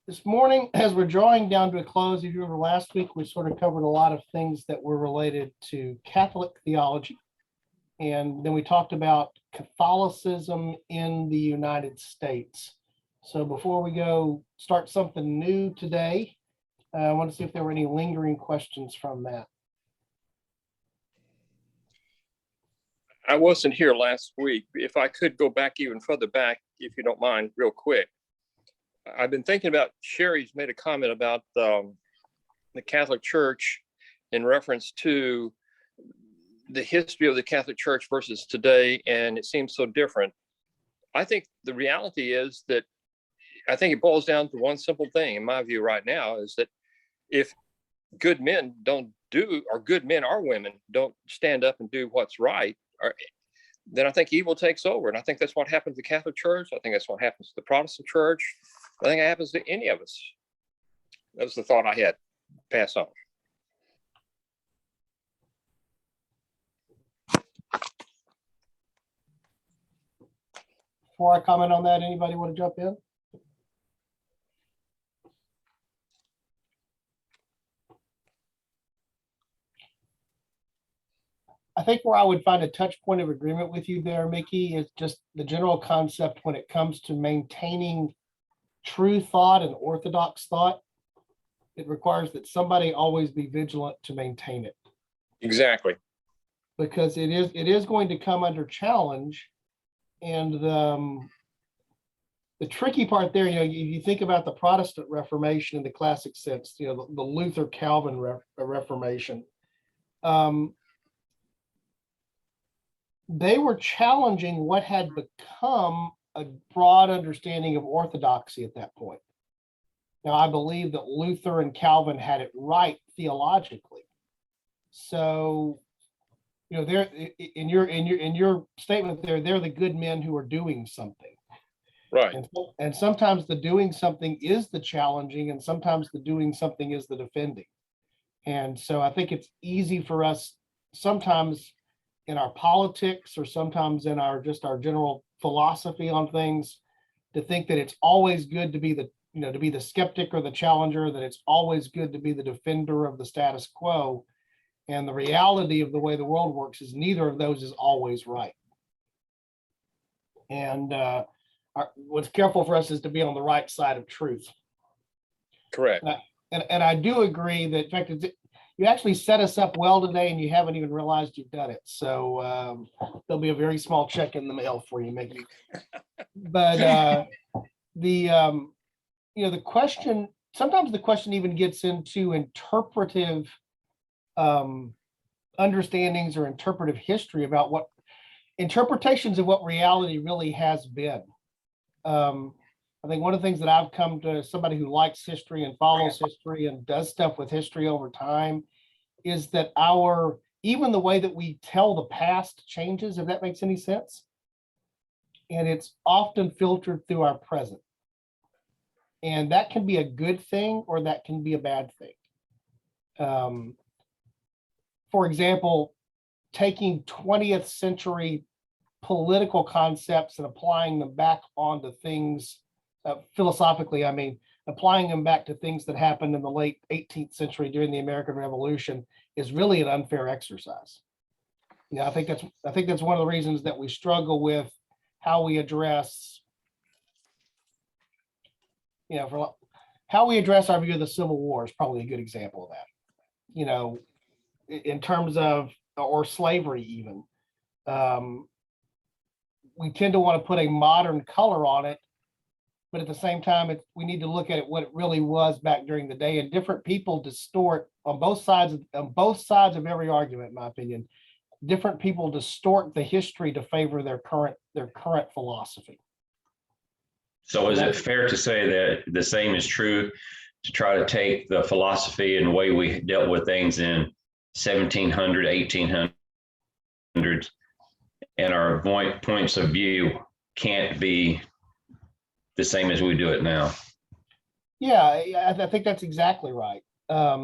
This morning, as we're drawing down to a close, if you remember last week, we sort of covered a lot of things that were related to Catholic theology. And then we talked about Catholicism in the United States. So before we go start something new today, I want to see if there were any lingering questions from that. I wasn't here last week. If I could go back even further back, if you don't mind, real quick. I've been thinking about, Sherry's made a comment about the Catholic Church in reference to the history of the Catholic Church versus today, and it seems so different. I think the reality is that I think it boils down to one simple thing, in my view right now, is that if good men don't do, or good men or women don't stand up and do what's right, then I think evil takes over. And I think that's what happens to the Catholic Church. I think that's what happens to the Protestant Church. I think it happens to any of us. That was the thought I had. Pass on. Before I comment on that, anybody want to jump in? I think where I would find a touch point of agreement with you there, Mickey, is just the general concept when it comes to maintaining true thought and orthodox thought. It requires that somebody always be vigilant to maintain it. Exactly. Because it is going to come under challenge. And the tricky part there, you think about the Protestant Reformation in the classic sense, the Luther Calvin Reformation. They were challenging what had become a broad understanding of orthodoxy at that point. Now, I believe that Luther and Calvin had it right theologically. So, they're in your statement there, they're the good men who are doing something. Right. And sometimes the doing something is the challenging, and sometimes the doing something is the defending. And so I think it's easy for us sometimes in our politics or sometimes in our general philosophy on things to think that it's always good to be the skeptic or the challenger, that it's always good to be the defender of the status quo. And the reality of the way the world works is neither of those is always right. And what's careful for us is to be on the right side of truth. Correct. And I do agree that, in fact, you actually set us up well today and you haven't even realized you've done it. So there'll be a very small check in the mail for you, maybe. But the question, sometimes the question even gets into interpretive understandings or interpretive history about what interpretations of what reality really has been. I think one of the things that I've come to, somebody who likes history and follows history and does stuff with history over time, is that even the way that we tell the past changes, if that makes any sense. And it's often filtered through our present. And that can be a good thing or that can be a bad thing. For example, taking 20th century political concepts and applying them back onto things, philosophically, I mean, applying them back to things that happened in the late 18th century during the American Revolution is really an unfair exercise. I think that's one of the reasons that we struggle with how we address, how we address our view of the Civil War is probably a good example of that. In terms of, or slavery even. We tend to want to put a modern color on it, but at the same time, we need to look at it what it really was back during the day. And different people distort on both sides of every argument, in my opinion. Different people distort the history to favor their current philosophy. So is it fair to say that the same is true to try to take the philosophy and the way we dealt with things in 1700, 1800s, and our points of view can't be the same as we do it now? Yeah, I think that's exactly right. I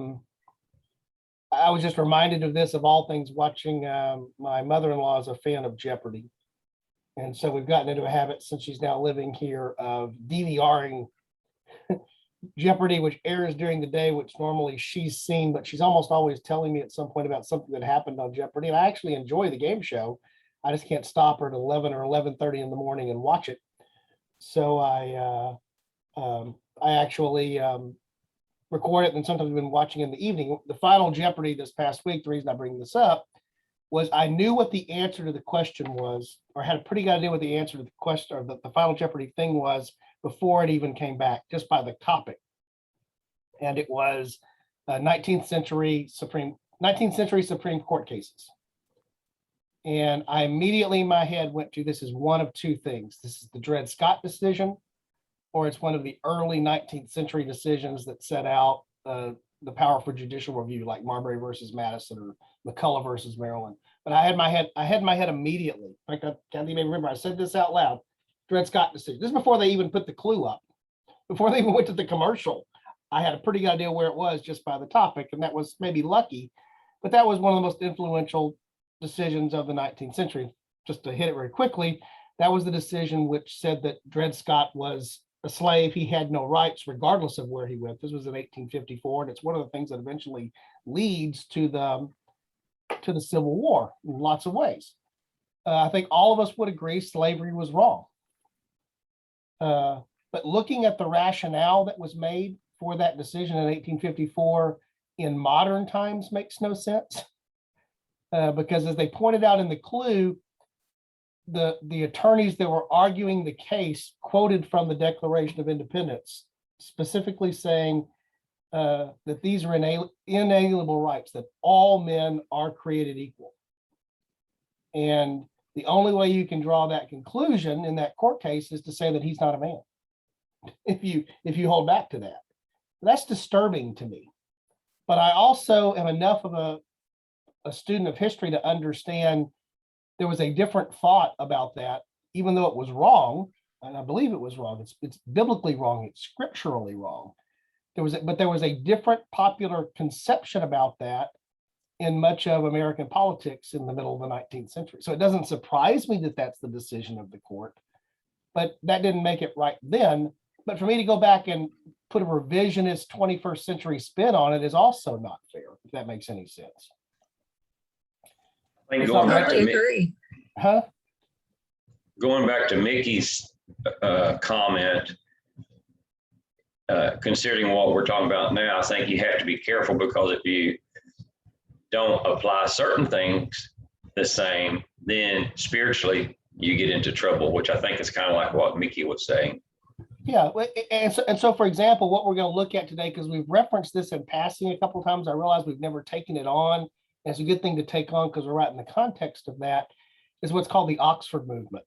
was just reminded of this, of all things, watching my mother-in-law is a fan of Jeopardy. And so we've gotten into a habit since she's now living here of DVRing Jeopardy, which airs during the day, which normally she's seen, but she's almost always telling me at some point about something that happened on Jeopardy. And I actually enjoy the game show. I just can't stop her at 11 or 11:30 in the morning and watch it. So I actually record it, and sometimes I've been watching in the evening. The final Jeopardy this past week, the reason I bring this up was I knew what the answer to the question was, or had a pretty good idea what the answer to the question, or the final Jeopardy thing was, before it even came back, just by the topic. And it was 19th century Supreme Court cases. And I immediately in my head went to, this is one of two things. This is the Dred Scott decision, or it's one of the early 19th century decisions that set out the power for judicial review, like Marbury versus Madison or McCullough versus Maryland. But I had in my head immediately. In fact, I can't even remember, I said this out loud. Dred Scott decision. This is before they even put the clue up. Before they even went to the commercial, I had a pretty good idea where it was just by the topic, and that was maybe lucky, but that was one of the most influential decisions of the 19th century. Just to hit it very quickly, that was the decision which said that Dred Scott was a slave. He had no rights regardless of where he went. This was in 1854, and it's one of the things that eventually leads to the Civil War in lots of ways. I think all of us would agree slavery was wrong. But looking at the rationale that was made for that decision in 1854 in modern times makes no sense. Because as they pointed out in the clue, the attorneys that were arguing the case quoted from the Declaration of Independence, specifically saying that these are inalienable rights, that all men are created equal. And the only way you can draw that conclusion in that court case is to say that he's not a man. If you hold back to that, that's disturbing to me. But I also am enough of a student of history to understand there was a different thought about that, even though it was wrong, and I believe it was wrong. It's biblically wrong. It's scripturally wrong. There was a different popular conception about that in much of American politics in the middle of the 19th century. So it doesn't surprise me that that's the decision of the court, but that didn't make it right then. But for me to go back and put a revisionist 21st century spin on it is also not fair, if that makes any sense. I think going back to Mickey's comment, considering what we're talking about now, I think you have to be careful, because if you don't apply certain things the same, then spiritually you get into trouble, which I think is kind of like what Mickey was saying. Yeah, and so for example, what we're going to look at today, because we've referenced this in passing a couple of times, I realize we've never taken it on. And it's a good thing to take on because we're right in the context of that, is what's called the Oxford movement.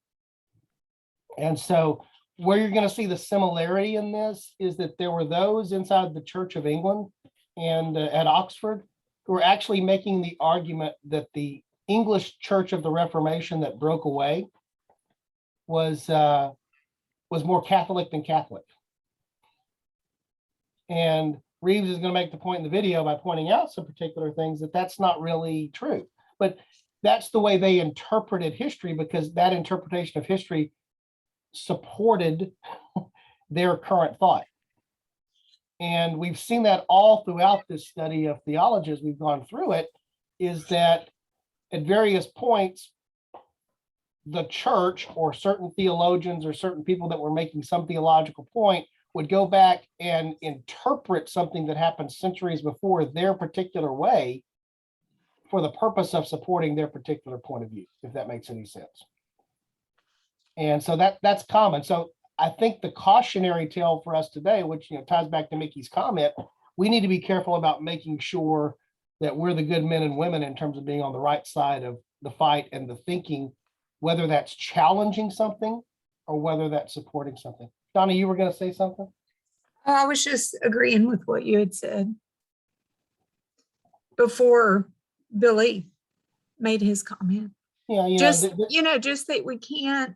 And so where you're going to see the similarity in this is that there were those inside the Church of England and at Oxford who were actually making the argument that the English Church of the Reformation that broke away was more Catholic than Catholic. And Reeves is going to make the point in the video by pointing out some particular things that that's not really true. But that's the way they interpreted history, because that interpretation of history supported their current thought. And we've seen that all throughout this study of theology as we've gone through it, is that at various points, the church or certain theologians or certain people that were making some theological point would go back and interpret something that happened centuries before their particular way for the purpose of supporting their particular point of view, if that makes any sense. And so that's common. So I think the cautionary tale for us today, which ties back to Mickey's comment, we need to be careful about making sure that we're the good men and women in terms of being on the right side of the fight and the thinking, whether that's challenging something or whether that's supporting something. Donna, you were going to say something? I was just agreeing with what you had said before Billy made his comment. Yeah, just that we can't,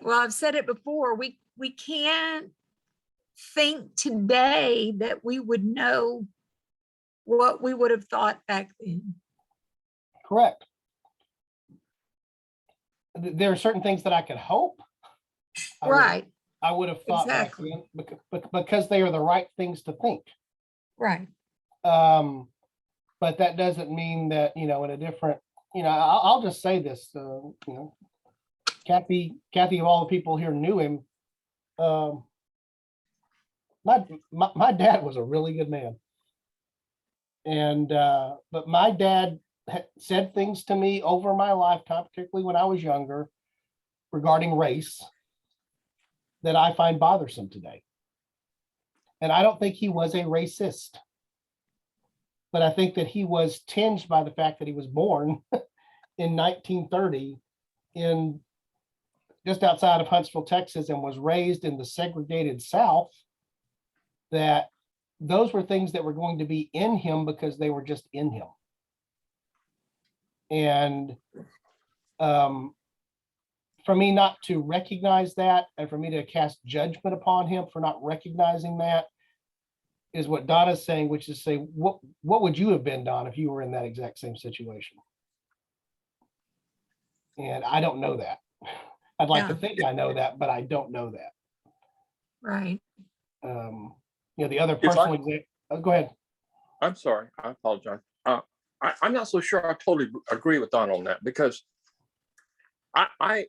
well, I've said it before, we can't think today that we would know what we would have thought back then. Correct. There are certain things that I could hope. Right. I would have thought back Exactly. then, because they are the right things to think. Right. But that doesn't mean that, in a different, I'll just say this, Kathy, of all the people here knew him. My dad was a really good man. And, but my dad said things to me over my lifetime, particularly when I was younger, regarding race, that I find bothersome today. And I don't think he was a racist, but I think that he was tinged by the fact that he was born in 1930 in just outside of Huntsville, Texas, and was raised in the segregated South, that those were things that were going to be in him because they were just in him. And for me not to recognize that, and for me to cast judgment upon him for not recognizing that, is what Donna's saying, which is say, what would you have been, Don, if you were in that exact same situation? And I don't know that. I'd like to Yeah. think I know that, but I don't know that. Right. The other If I- personal example, go ahead. I'm sorry, I apologize. I'm not so sure I totally agree with Don on that, because I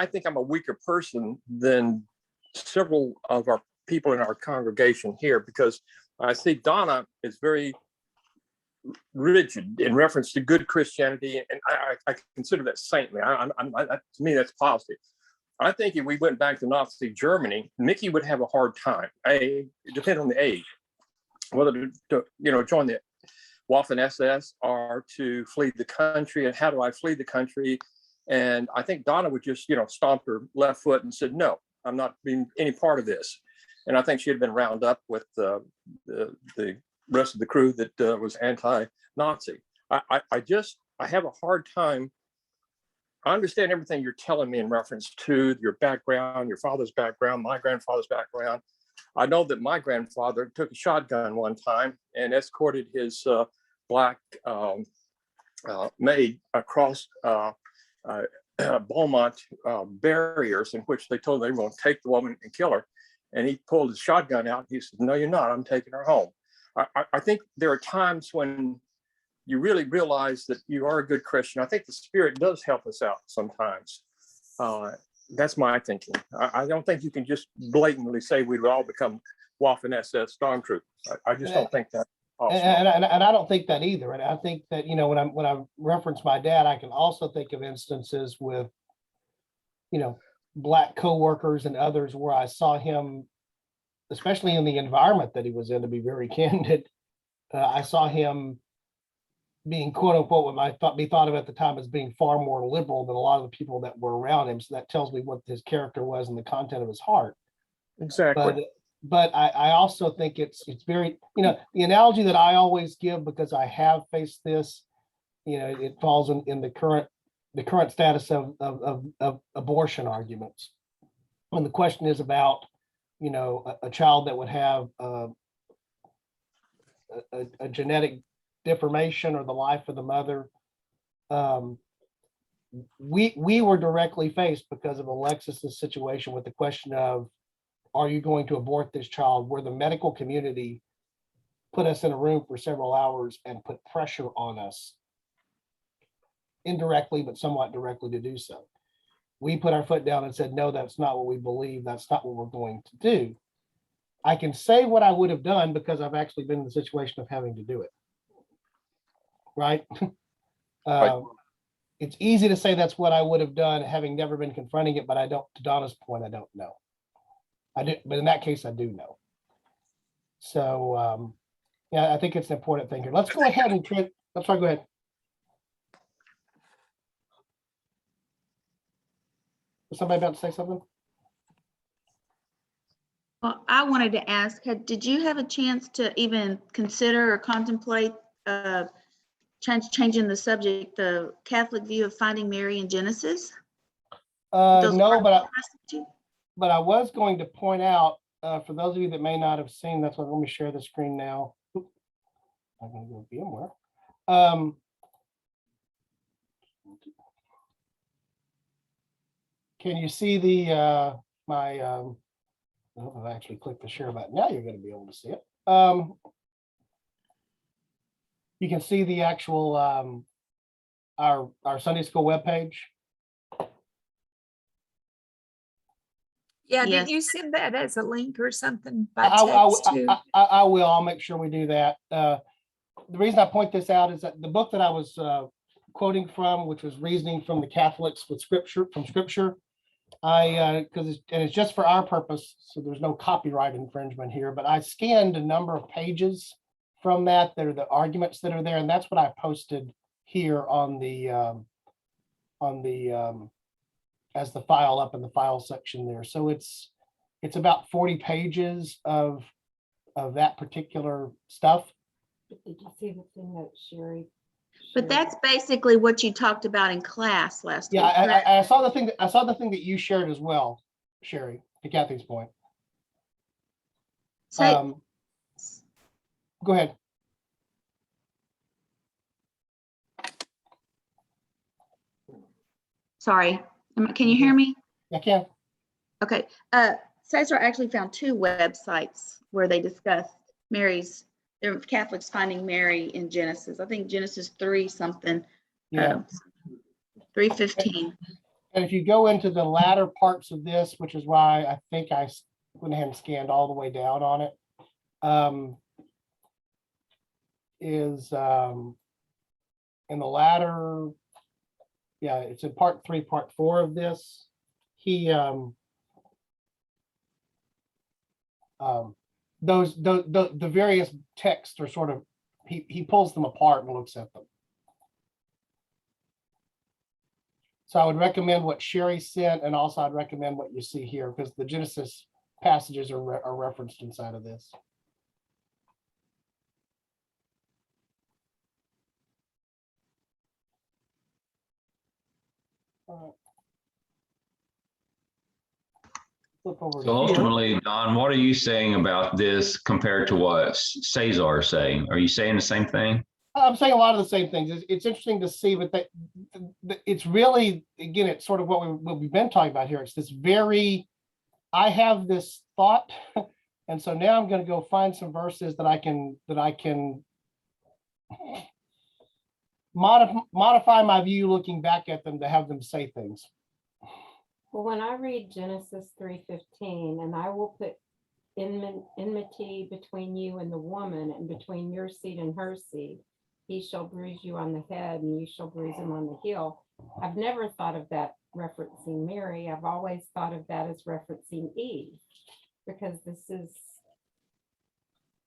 think I'm a weaker person than several of our people in our congregation here, because I see Donna is very rigid in reference to good Christianity, and I consider that saintly. To me, that's positive. I think if we went back to Nazi Germany, Mickey would have a hard time. It depends on the age, whether to join the Waffen SS or to flee the country, and how do I flee the country? And I think Donna would just stomp her left foot and said, no, I'm not being any part of this. And I think she had been round up with the rest of the crew that was anti-Nazi. I have a hard time. I understand everything you're telling me in reference to your background, your father's background, my grandfather's background. I know that my grandfather took a shotgun one time and escorted his black maid across Beaumont barriers, in which they told her they were going to take the woman and kill her. And he pulled his shotgun out. He said, no, you're not. I'm taking her home. I think there are times when you really realize that you are a good Christian. I think the Spirit does help us out sometimes. That's my thinking. I don't think you can just blatantly say we would all become Waffen SS stormtroopers. I just don't think that. And I don't think that either. And I think that, when I reference my dad, I can also think of instances with, Black coworkers and others where I saw him, especially in the environment that he was in, to be very candid. I saw him being quote unquote what might be thought of at the time as being far more liberal than a lot of the people that were around him. So that tells me what his character was and the content of his heart. Exactly. But I also think it's very, the analogy that I always give, because I have faced this, it falls in the current status of abortion arguments. When the question is about, a child that would have a genetic deformation or the life of the mother, we were directly faced because of Alexis's situation with the question of, are you going to abort this child? Where the medical community put us in a room for several hours and put pressure on us, indirectly, but somewhat directly, to do so. We put our foot down and said, no, that's not what we believe. That's not what we're going to do. I can say what I would have done because I've actually been in the situation of having to do it. Right? Right. It's easy to say that's what I would have done, having never been confronting it, but I don't, to Donna's point, I don't know. I do, but in that case, I do know. So, yeah, I think it's an important thing here. Let's go ahead and let's try. Go ahead. Was somebody about to say something? Well, I wanted to ask, did you have a chance to even consider or contemplate changing the subject, the Catholic view of finding Mary in Genesis? No, but I was going to point out, for those of you that may not have seen, that's why let me share the screen now. Oop, I'm going to go VMware. Can you see the my Well, if I actually click the share button, now you're going to be able to see it. You can see the actual our Sunday school webpage. Yeah, Yes. did you send that as a link or something by I text too? will. I'll make sure we do that. The reason I point this out is that the book that I was quoting from, which was Reasoning from the Catholics with Scripture, from Scripture, because it's just for our purpose, so there's no copyright infringement here, but I scanned a number of pages from that. That are the arguments that are there, and that's what I posted here on the as the file up in the file section there. So it's about 40 pages of that particular stuff. Did you see the thing that Sherry? But shared? that's basically what you talked about in class last week. Yeah, correct? I saw the thing that you shared as well, Sherry, to Kathy's point. So, Go ahead. sorry, can you hear me? I can. Okay, Cesar actually found two websites where they discussed Mary's, their Catholics finding Mary in Genesis. I think Genesis 3 something, Yeah. 3:15. And if you go into the latter parts of this, which is why I think I went ahead and scanned all the way down on it, is in the latter, yeah, it's in part 3, part 4 of this. He the various texts are sort of, he pulls them apart and looks at them. So I would recommend what Sherry sent, and also I'd recommend what you see here, because the Genesis passages are referenced inside of this. Flip over to So here. ultimately, Don, what are you saying about this compared to what Cesar is saying? Are you saying the same thing? I'm saying a lot of the same things. It's interesting to see, but it's really, again, it's sort of what we've been talking about here. It's this very, I have this thought, and so now I'm going to go find some verses that I can modify my view looking back at them to have them say things. Well, when I read Genesis 3:15, and I will put enmity between you and the woman, and between your seed and her seed, he shall bruise you on the head and you shall bruise him on the heel. I've never thought of that referencing Mary. I've always thought of that as referencing Eve, because this is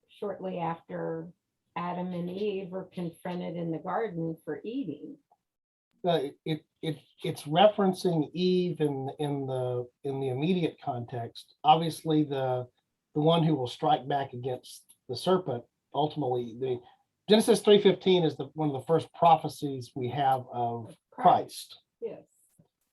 shortly after Adam and Eve were confronted in the garden for eating. It's referencing Eve in the immediate context. Obviously, the one who will strike back against the serpent, ultimately, the Genesis 3:15 is one of the first prophecies we have of Christ. Yes.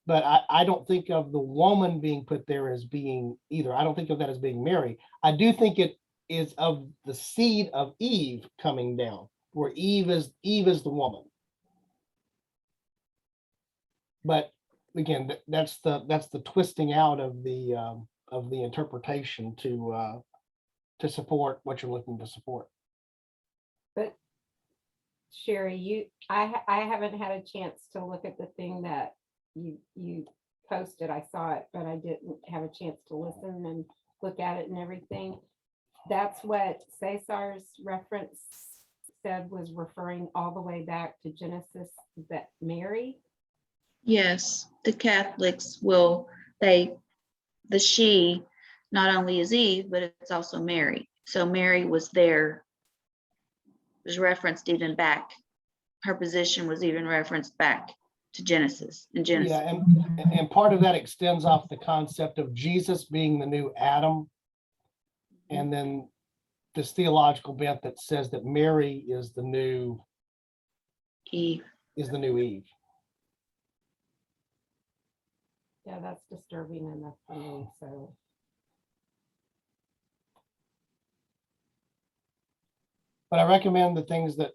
But I don't think of the woman being put there as being either. I don't think of that as being Mary. I do think it is of the seed of Eve coming down, where Eve is the woman. But again, that's the twisting out of the interpretation to support what you're looking to support. But Sherry, I haven't had a chance to look at the thing that you posted. I saw it, but I didn't have a chance to listen and look at it and everything. That's what Cesar's reference said, was referring all the way back to Genesis, that Mary. Yes, the Catholics will, the she not only is Eve, but it's also Mary. So Mary was there, was referenced even back. Her position was even referenced back to Genesis. In Genesis. Yeah, and part of that extends off the concept of Jesus being the new Adam, and then this theological bent that says that Mary is the new Eve. Eve. Yeah, that's disturbing enough for me. So But I recommend the things that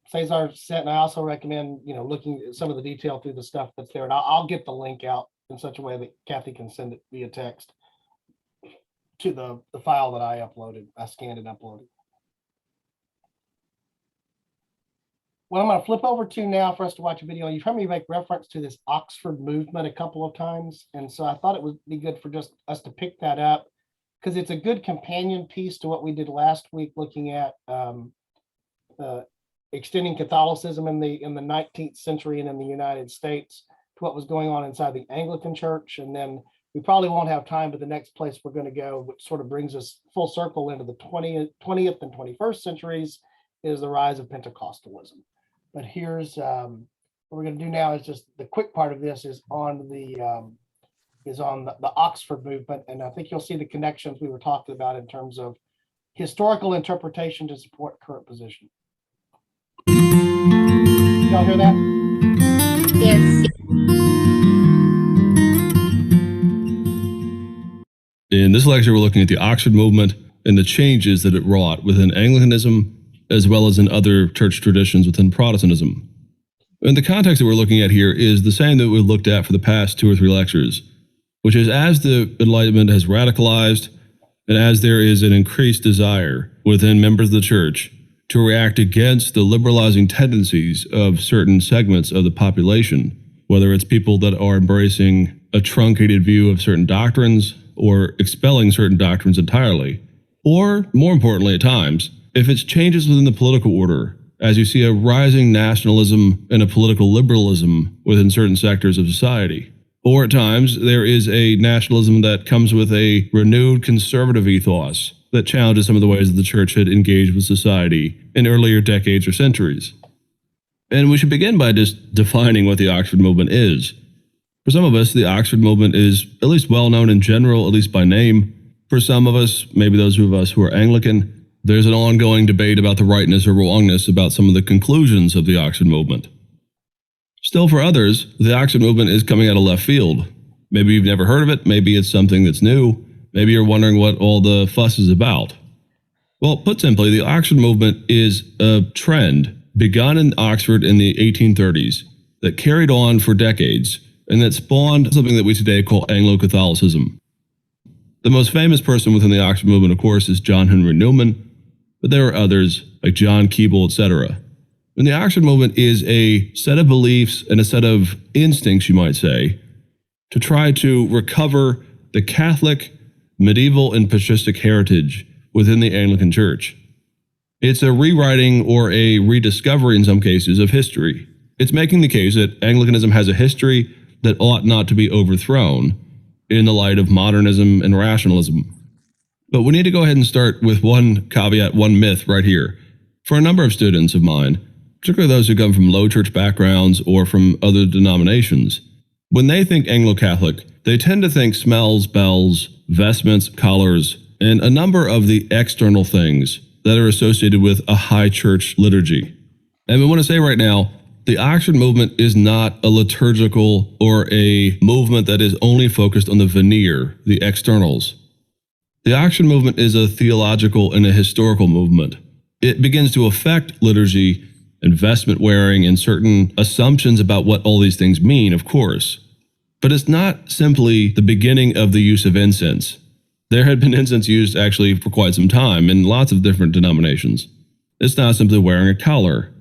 Cesar sent, and I also recommend, looking at some of the detail through the stuff that's there. And I'll get the link out in such a way that Kathy can send it via text. to the file that I uploaded, I scanned and uploaded. What I'm going to flip over to now for us to watch a video, you've heard me make reference to this Oxford movement a couple of times. And so I thought it would be good for just us to pick that up because it's a good companion piece to what we did last week, looking at extending Catholicism in the 19th century and in the United States to what was going on inside the Anglican Church. And then we probably won't have time, but the next place we're going to go, which sort of brings us full circle into the 20th and 21st centuries, is the rise of Pentecostalism. But here's what we're going to do now is just the quick part of this is on the Oxford movement, and I think you'll see the connections we were talking about in terms of historical interpretation to support current position. Y'all hear that? Yes. In this lecture, we're looking at the Oxford movement and the changes that it wrought within Anglicanism, as well as in other church traditions within Protestantism. And the context that we're looking at here is the same that we looked at for the past 2 or 3 lectures, which is as the Enlightenment has radicalized and as there is an increased desire within members of the church to react against the liberalizing tendencies of certain segments of the population, whether it's people that are embracing a truncated view of certain doctrines or expelling certain doctrines entirely, or more importantly at times, if it's changes within the political order, as you see a rising nationalism and a political liberalism within certain sectors of society. Or at times, there is a nationalism that comes with a renewed conservative ethos that challenges some of the ways that the church had engaged with society in earlier decades or centuries. And we should begin by just defining what the Oxford movement is. For some of us, the Oxford movement is at least well known in general, at least by name. For some of us, maybe those of us who are Anglican, there's an ongoing debate about the rightness or wrongness about some of the conclusions of the Oxford movement. Still, for others, the Oxford movement is coming out of left field. Maybe you've never heard of it, maybe it's something that's new, maybe you're wondering what all the fuss is about. Well, put simply, the Oxford movement is a trend begun in Oxford in the 1830s that carried on for decades and that spawned something that we today call Anglo-Catholicism. The most famous person within the Oxford movement, of course, is John Henry Newman, but there are others like John Keble, etc. And the Oxford movement is a set of beliefs and a set of instincts, you might say, to try to recover the Catholic, medieval, and patristic heritage within the Anglican Church. It's a rewriting or a rediscovery in some cases of history. It's making the case that Anglicanism has a history that ought not to be overthrown in the light of modernism and rationalism. But we need to go ahead and start with one caveat, one myth right here. For a number of students of mine, particularly those who come from low church backgrounds or from other denominations, when they think Anglo-Catholic, they tend to think smells, bells, vestments, collars, and a number of the external things that are associated with a high church liturgy. And we want to say right now, the Oxford movement is not a liturgical or a movement that is only focused on the veneer, the externals. The Oxford movement is a theological and a historical movement. It begins to affect liturgy and vestment wearing and certain assumptions about what all these things mean, of course. But it's not simply the beginning of the use of incense. There had been incense used actually for quite some time in lots of different denominations. It's not simply wearing a collar.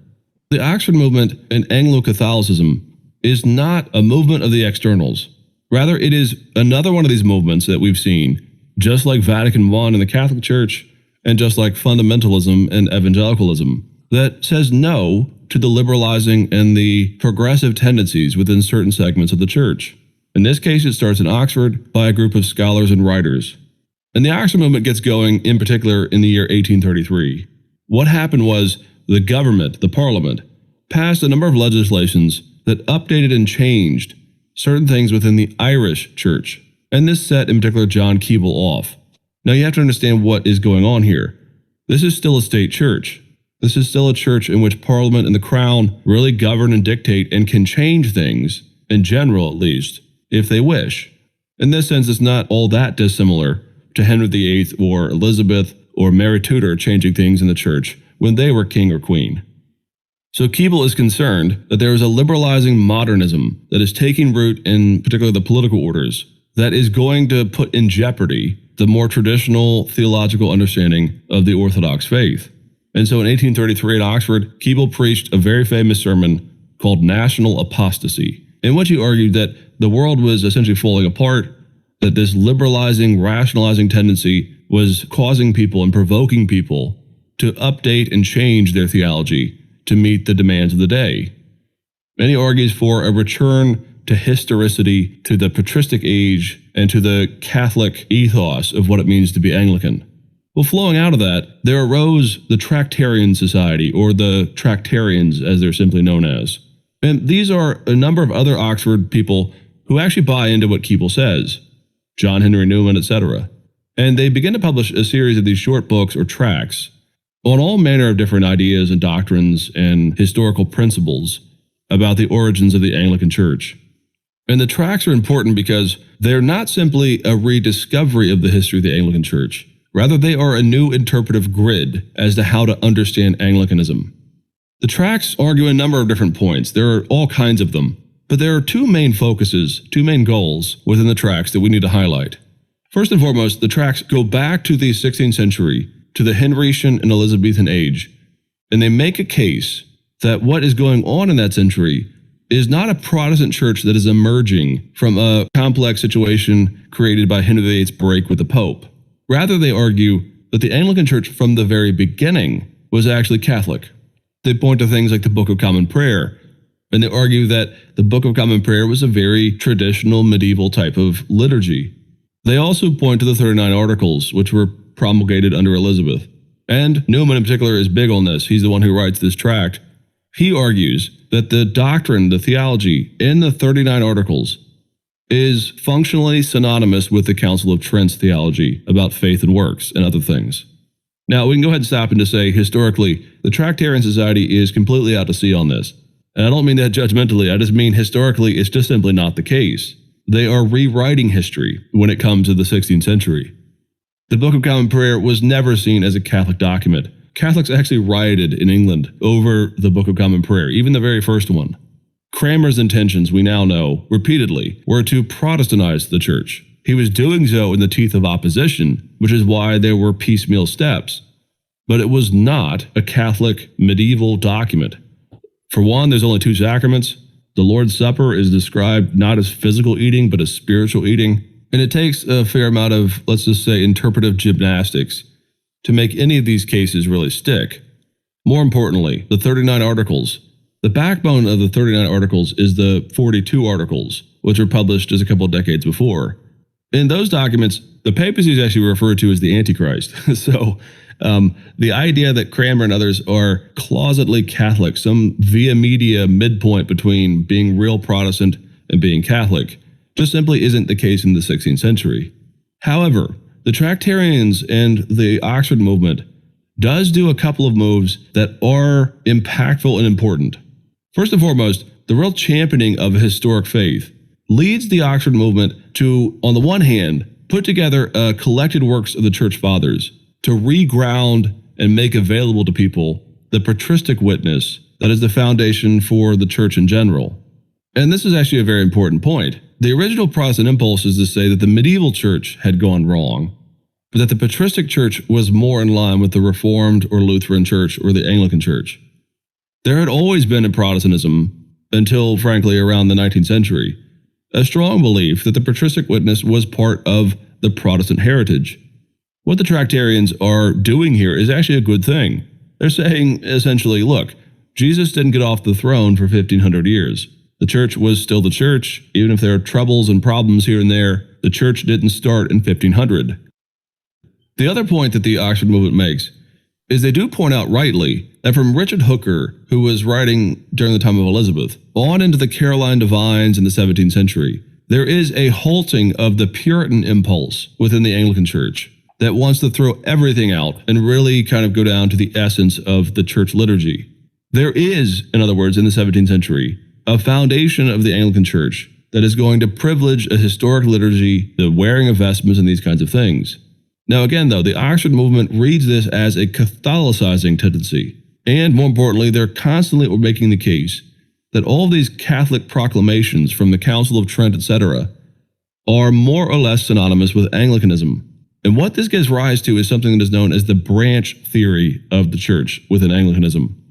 The Oxford movement and Anglo-Catholicism is not a movement of the externals. Rather, it is another one of these movements that we've seen, just like Vatican I in the Catholic Church, and just like fundamentalism and evangelicalism, that says no to the liberalizing and the progressive tendencies within certain segments of the church. In this case, it starts in Oxford by a group of scholars and writers. And the Oxford movement gets going, in particular, in the year 1833. What happened was the government, the Parliament, passed a number of legislations that updated and changed certain things within the Irish church. And this set, in particular, John Keble off. Now, you have to understand what is going on here. This is still a state church. This is still a church in which Parliament and the Crown really govern and dictate and can change things, in general at least, if they wish. In this sense, it's not all that dissimilar to Henry VIII or Elizabeth or Mary Tudor changing things in the church when they were king or queen. So Keble is concerned that there is a liberalizing modernism that is taking root in particularly the political orders that is going to put in jeopardy the more traditional theological understanding of the Orthodox faith. And so in 1833 at Oxford, Keble preached a very famous sermon called National Apostasy, in which he argued that the world was essentially falling apart, that this liberalizing, rationalizing tendency was causing people and provoking people to update and change their theology to meet the demands of the day. And he argues for a return to historicity, to the patristic age, and to the Catholic ethos of what it means to be Anglican. Well, flowing out of that, there arose the Tractarian Society, or the Tractarians as they're simply known as. And these are a number of other Oxford people who actually buy into what Keble says, John Henry Newman, etc. And they begin to publish a series of these short books or tracts on all manner of different ideas and doctrines and historical principles about the origins of the Anglican Church. And the tracts are important because they're not simply a rediscovery of the history of the Anglican Church. Rather, they are a new interpretive grid as to how to understand Anglicanism. The tracts argue a number of different points. There are all kinds of them. But there are two main focuses, two main goals within the tracts that we need to highlight. First and foremost, the tracts go back to the 16th century, to the Henrician and Elizabethan age, and they make a case that what is going on in that century is not a Protestant church that is emerging from a complex situation created by Henry VIII's break with the Pope. Rather, they argue that the Anglican Church from the very beginning was actually Catholic. They point to things like the Book of Common Prayer, and they argue that the Book of Common Prayer was a very traditional medieval type of liturgy. They also point to the 39 Articles, which were promulgated under Elizabeth. And Newman in particular is big on this. He's the one who writes this tract. He argues that the doctrine, the theology in the 39 Articles is functionally synonymous with the Council of Trent's theology about faith and works and other things. Now, we can go ahead and stop and just say, historically, the Tractarian Society is completely out to sea on this. And I don't mean that judgmentally, I just mean historically, it's just simply not the case. They are rewriting history when it comes to the 16th century. The Book of Common Prayer was never seen as a Catholic document. Catholics actually rioted in England over the Book of Common Prayer, even the very first one. Cranmer's intentions, we now know, repeatedly, were to Protestantize the church. He was doing so in the teeth of opposition, which is why there were piecemeal steps. But it was not a Catholic medieval document. For one, there's only two sacraments. The Lord's Supper is described not as physical eating, but as spiritual eating. And it takes a fair amount of, let's just say, interpretive gymnastics to make any of these cases really stick. More importantly, the 39 Articles. The backbone of the 39 Articles is the 42 Articles, which were published just a couple of decades before. In those documents, the papacy is actually referred to as the Antichrist. So the idea that Cranmer and others are closetly Catholic, some via media midpoint between being real Protestant and being Catholic, just simply isn't the case in the 16th century. However, the Tractarians and the Oxford movement does do a couple of moves that are impactful and important. First and foremost, the real championing of a historic faith leads the Oxford movement to, on the one hand, put together a collected works of the Church Fathers to reground and make available to people the patristic witness that is the foundation for the church in general. And this is actually a very important point. The original Protestant impulse is to say that the medieval church had gone wrong, but that the patristic church was more in line with the Reformed or Lutheran church or the Anglican church. There had always been in Protestantism, until frankly around the 19th century, a strong belief that the patristic witness was part of the Protestant heritage. What the Tractarians are doing here is actually a good thing. They're saying, essentially, look, Jesus didn't get off the throne for 1,500 years. The church was still the church. Even if there are troubles and problems here and there, the church didn't start in 1500. The other point that the Oxford movement makes is they do point out rightly that from Richard Hooker, who was writing during the time of Elizabeth, on into the Caroline divines in the 17th century, there is a halting of the Puritan impulse within the Anglican Church that wants to throw everything out and really kind of go down to the essence of the church liturgy. There is, in other words, in the 17th century, a foundation of the Anglican Church that is going to privilege a historic liturgy, the wearing of vestments, and these kinds of things. Now again, though, the Oxford movement reads this as a Catholicizing tendency. And more importantly, they're constantly making the case that all of these Catholic proclamations from the Council of Trent, etc., are more or less synonymous with Anglicanism. And what this gives rise to is something that is known as the branch theory of the church within Anglicanism.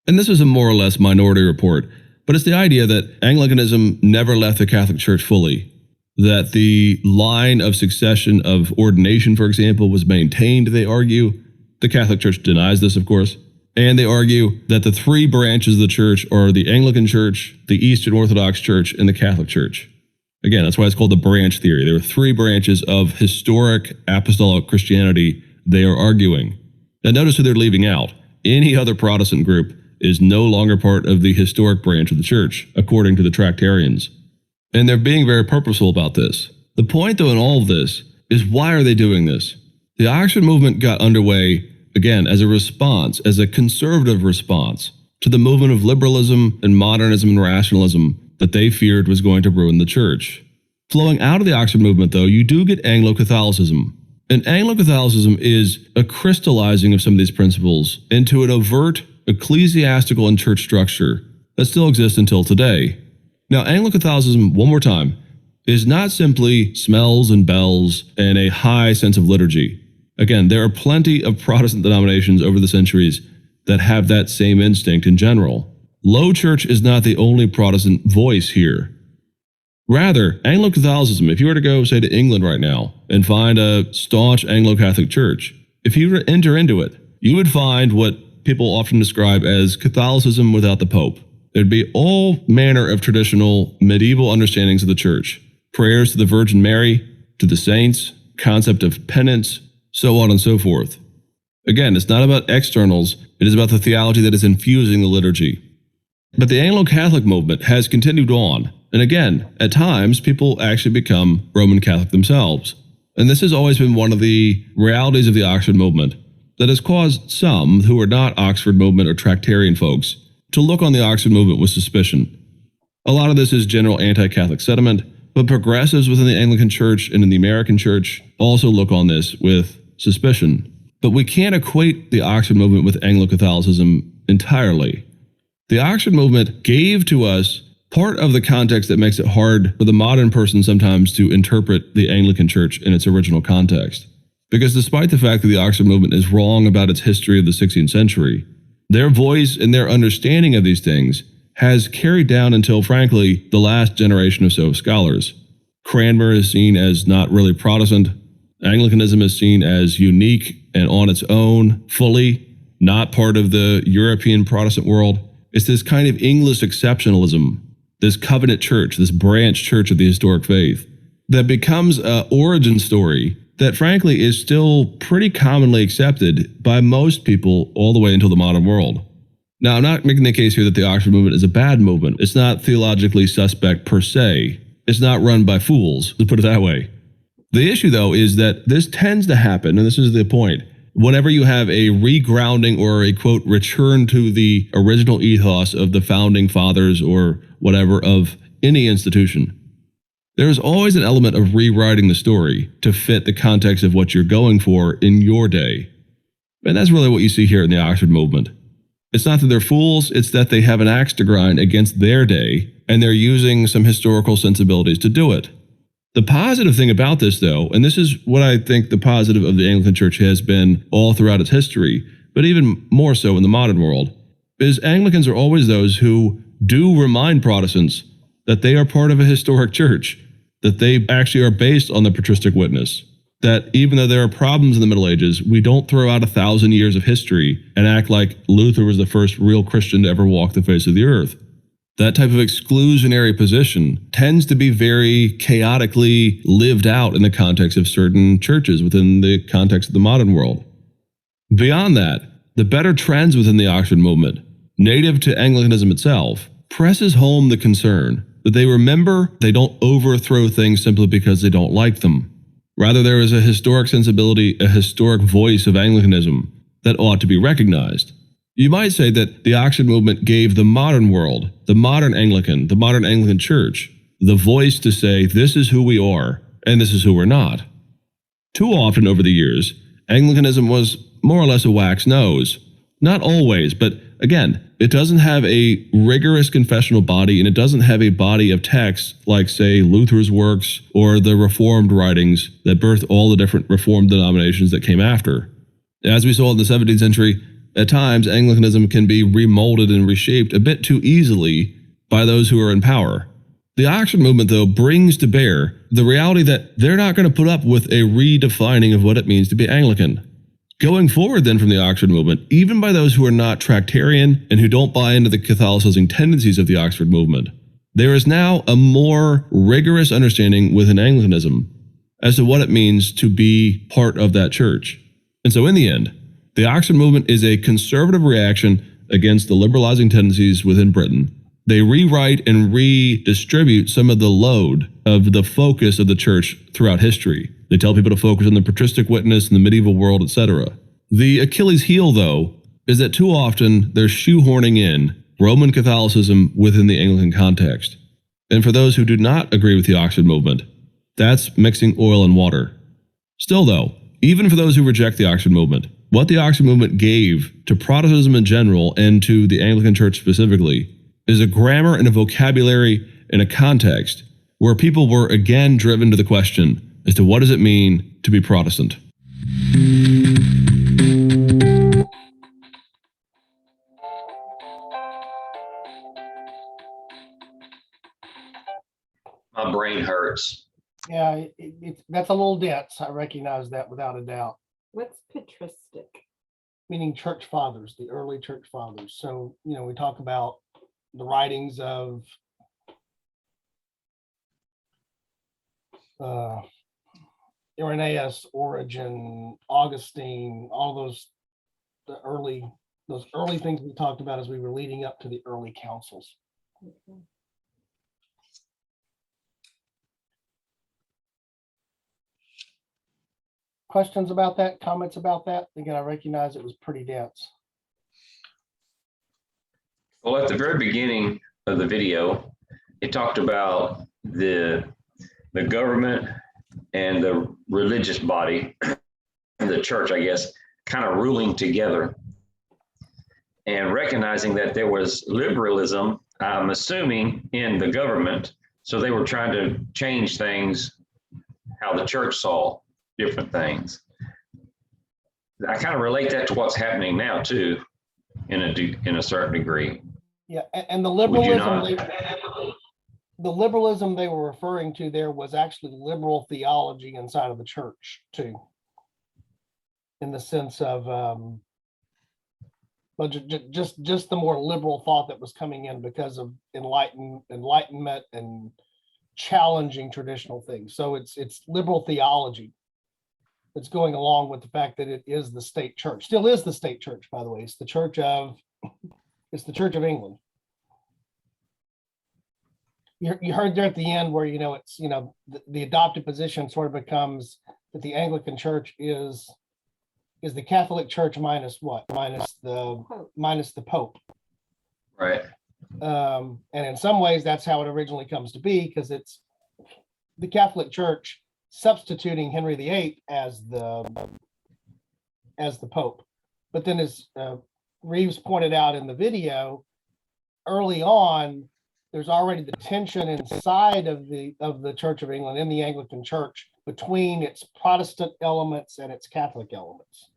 And this is a more or less minority report, but it's the idea that Anglicanism never left the Catholic Church fully, that the line of succession of ordination, for example, was maintained, they argue. The Catholic Church denies this, of course. And they argue that the three branches of the church are the Anglican Church, the Eastern Orthodox Church, and the Catholic Church. Again, that's why it's called the branch theory. There are three branches of historic apostolic Christianity they are arguing. Now notice who they're leaving out. Any other Protestant group is no longer part of the historic branch of the church, according to the Tractarians. And they're being very purposeful about this. The point, though, in all of this is, why are they doing this? The Oxford movement got underway, again, as a response, as a conservative response to the movement of liberalism and modernism and rationalism that they feared was going to ruin the church. Flowing out of the Oxford movement, though, you do get Anglo-Catholicism. And Anglo-Catholicism is a crystallizing of some of these principles into an overt ecclesiastical and church structure that still exists until today. Now, Anglo-Catholicism, one more time, is not simply smells and bells and a high sense of liturgy. Again, there are plenty of Protestant denominations over the centuries that have that same instinct in general. Low church is not the only Protestant voice here. Rather, Anglo-Catholicism, if you were to go, say, to England right now and find a staunch Anglo-Catholic church, if you were to enter into it, you would find what people often describe as Catholicism without the Pope. There'd be all manner of traditional medieval understandings of the church. Prayers to the Virgin Mary, to the saints, concept of penance, so on and so forth. Again, it's not about externals, it is about the theology that is infusing the liturgy. But the Anglo-Catholic movement has continued on, and again, at times, people actually become Roman Catholic themselves. And this has always been one of the realities of the Oxford movement that has caused some who are not Oxford movement or Tractarian folks to look on the Oxford movement with suspicion. A lot of this is general anti-Catholic sentiment, but progressives within the Anglican Church and in the American Church also look on this with suspicion. But we can't equate the Oxford movement with Anglo-Catholicism entirely. The Oxford movement gave to us part of the context that makes it hard for the modern person sometimes to interpret the Anglican Church in its original context. Because despite the fact that the Oxford movement is wrong about its history of the 16th century, their voice and their understanding of these things has carried down until, frankly, the last generation or so of scholars. Cranmer is seen as not really Protestant. Anglicanism is seen as unique and on its own, fully, not part of the European Protestant world. It's this kind of English exceptionalism, this covenant church, this branch church of the historic faith, that becomes an origin story that frankly is still pretty commonly accepted by most people all the way into the modern world. Now, I'm not making the case here that the Oxford movement is a bad movement. It's not theologically suspect per se. It's not run by fools, to put it that way. The issue, though, is that this tends to happen, and this is the point, whenever you have a regrounding or a, quote, return to the original ethos of the founding fathers or whatever of any institution. There's always an element of rewriting the story to fit the context of what you're going for in your day. And that's really what you see here in the Oxford movement. It's not that they're fools, it's that they have an axe to grind against their day, and they're using some historical sensibilities to do it. The positive thing about this, though, and this is what I think the positive of the Anglican Church has been all throughout its history, but even more so in the modern world, is Anglicans are always those who do remind Protestants that they are part of a historic church, that they actually are based on the patristic witness, that even though there are problems in the Middle Ages, we don't throw out 1,000 years of history and act like Luther was the first real Christian to ever walk the face of the earth. That type of exclusionary position tends to be very chaotically lived out in the context of certain churches within the context of the modern world. Beyond that, the better trends within the Oxford movement, native to Anglicanism itself, presses home the concern that they remember they don't overthrow things simply because they don't like them. Rather, there is a historic sensibility, a historic voice of Anglicanism that ought to be recognized. You might say that the Oxford movement gave the modern world, the modern Anglican, the modern Anglican Church, the voice to say, this is who we are, and this is who we're not. Too often over the years, Anglicanism was more or less a wax nose. Not always, but Again, it doesn't have a rigorous confessional body, and it doesn't have a body of texts like, say, Luther's works or the Reformed writings that birthed all the different Reformed denominations that came after. As we saw in the 17th century, at times Anglicanism can be remolded and reshaped a bit too easily by those who are in power. The Oxford movement, though, brings to bear the reality that they're not going to put up with a redefining of what it means to be Anglican. Going forward then from the Oxford movement, even by those who are not Tractarian and who don't buy into the Catholicizing tendencies of the Oxford movement, there is now a more rigorous understanding within Anglicanism as to what it means to be part of that church. And so in the end, the Oxford movement is a conservative reaction against the liberalizing tendencies within Britain. They rewrite and redistribute some of the load of the focus of the church throughout history. They tell people to focus on the patristic witness in the medieval world, etc. The Achilles heel, though, is that too often they're shoehorning in Roman Catholicism within the Anglican context. And for those who do not agree with the Oxford movement, that's mixing oil and water. Still, though, even for those who reject the Oxford movement, what the Oxford movement gave to Protestantism in general and to the Anglican Church specifically is a grammar and a vocabulary and a context where people were again driven to the question as to what does it mean to be Protestant. My brain hurts. Yeah, that's a little dense. I recognize that without a doubt. What's patristic? Meaning church fathers, the early church fathers. So, we talk about the writings of Irenaeus, Origen, Augustine, all those early things we talked about as we were leading up to the early councils. Okay. Questions about that? Comments about that? Again, I recognize it was pretty dense. Well, at the very beginning of the video, it talked about the government and the religious body, the church, I guess, kind of ruling together and recognizing that there was liberalism, I'm assuming, in the government. So they were trying to change things, how the church saw different things. I kind of relate that to what's happening now too, in a certain degree. Yeah, and the Would you liberalism, not? the liberalism they were referring to there was actually liberal theology inside of the church too, in the sense of well, just the more liberal thought that was coming in because of enlightenment and challenging traditional things. So it's liberal theology that's going along with the fact that it is the state church, still is the state church, by the way. It's the Church of England. You heard there at the end where, it's, the adopted position sort of becomes that the Anglican Church is the Catholic Church minus what? Minus the Pope. Right. And in some ways, that's how it originally comes to be, because it's the Catholic Church substituting Henry VIII as the Pope. But then, as Reeves pointed out in the video, early on, there's already the tension inside of the Church of England, in the Anglican Church, between its Protestant elements and its Catholic elements.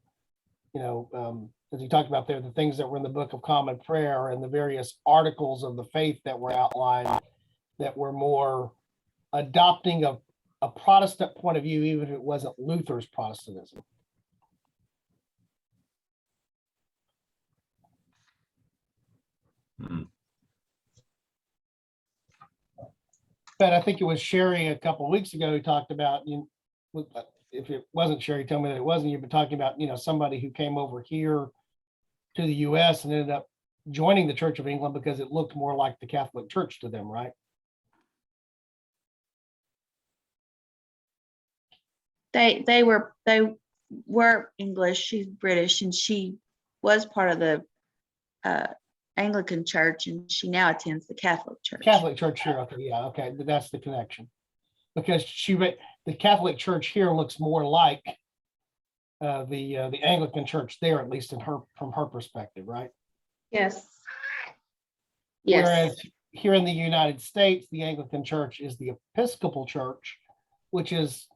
As you talked about there, the things that were in the Book of Common Prayer and the various articles of the faith that were outlined that were more adopting a Protestant point of view, even if it wasn't Luther's Protestantism. But I think it was Sherry a couple of weeks ago who talked about, if it wasn't Sherry, tell me that it wasn't you, but talking about, somebody who came over here to the US and ended up joining the Church of England because it looked more like the Catholic Church to them, right? They were English. She's British, and she was part of the Anglican Church, and she now attends the Catholic Church. Catholic Church here, okay, yeah, okay, that's the connection. Because the Catholic Church here looks more like the Anglican Church there, at least from her perspective, right? Yes. Yes, Whereas here in the United States, the Anglican Church is the Episcopal Church, which is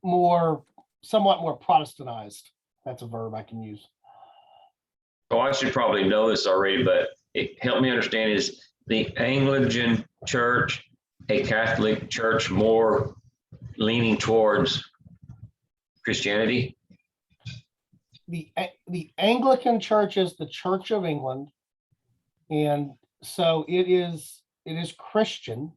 somewhat more Protestantized. That's a verb I can use. Oh, I should probably know this already, but it helped me understand, is the Anglican church a Catholic church more leaning towards Christianity? The Anglican Church is the Church of England, and so it is Christian.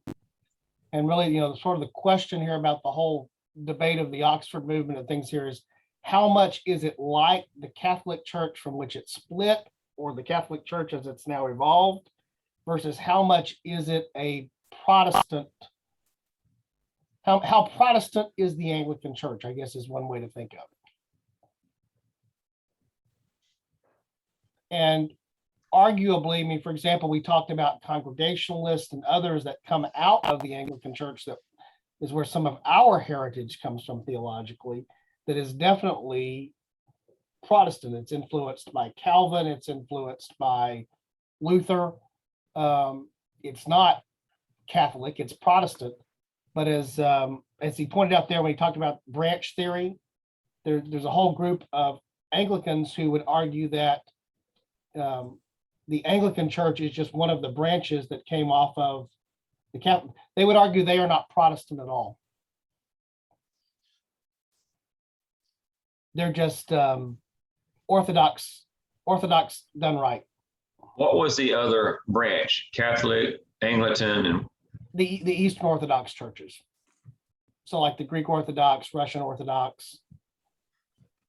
And really, sort of the question here about the whole debate of the Oxford movement and things here is, how much is it like the Catholic Church from which it split, or the Catholic Church as it's now evolved, versus how much is it a Protestant? How Protestant is the Anglican Church, I guess, is one way to think of it. And arguably, I mean, for example, we talked about Congregationalists and others that come out of the Anglican Church. That is where some of our heritage comes from theologically. That is definitely Protestant. It's influenced by Calvin. It's influenced by Luther. It's not Catholic. It's Protestant. But as he pointed out there when he talked about branch theory, there's a whole group of Anglicans who would argue that the Anglican Church is just one of the branches that came off of the Catholic. They would argue they are not Protestant at all. They're just Orthodox done right. What was the other branch? Catholic, Anglican, and The Eastern Orthodox churches. So like the Greek Orthodox, Russian Orthodox,